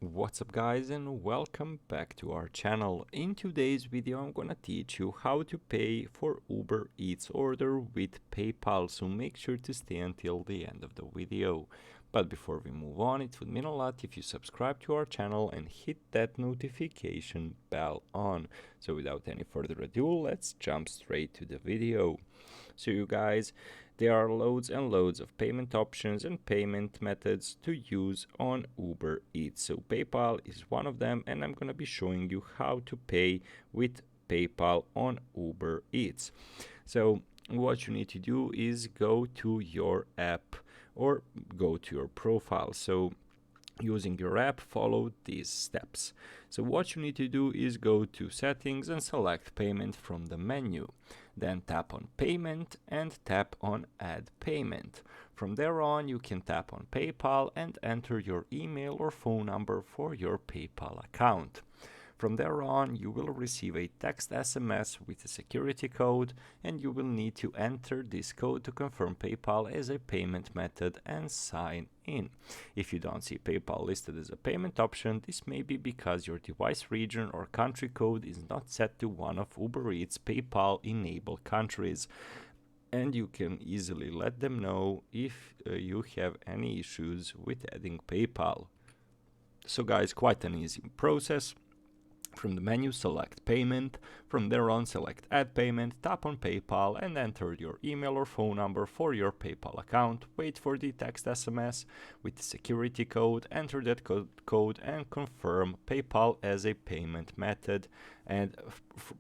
What's up guys, and welcome back to our channel. In today's video I'm gonna teach you how to pay for Uber Eats order with PayPal, so make sure to stay until the end of the video. But before we move on, it would mean a lot if you subscribe to our channel and hit that notification bell on. So without any further ado, let's jump straight to the video. So you guys, there are loads and loads of payment options and payment methods to use on Uber Eats. So PayPal is one of them, and I'm gonna be showing you how to pay with PayPal on Uber Eats. So what you need to do is go to your app or go to your profile. So using your app, follow these steps. So what you need to do is go to settings and select payment from the menu. Then tap on payment and tap on add payment. From there on, you can tap on PayPal and enter your email or phone number for your PayPal account. From there on, you will receive a text SMS with a security code, and you will need to enter this code to confirm PayPal as a payment method and sign in. If you don't see PayPal listed as a payment option, this may be because your device region or country code is not set to one of Uber Eats PayPal enabled countries. And you can easily let them know if you have any issues with adding PayPal. So guys, quite an easy process. From the menu, select payment. From there on, select add payment, tap on PayPal and enter your email or phone number for your PayPal account. Wait for the text SMS with the security code, enter that code and confirm PayPal as a payment method, and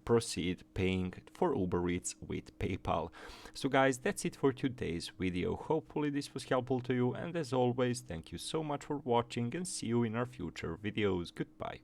proceed paying for Uber Eats with PayPal. So guys, that's it for today's video. Hopefully this was helpful to you, and as always, thank you so much for watching and see you in our future videos. Goodbye.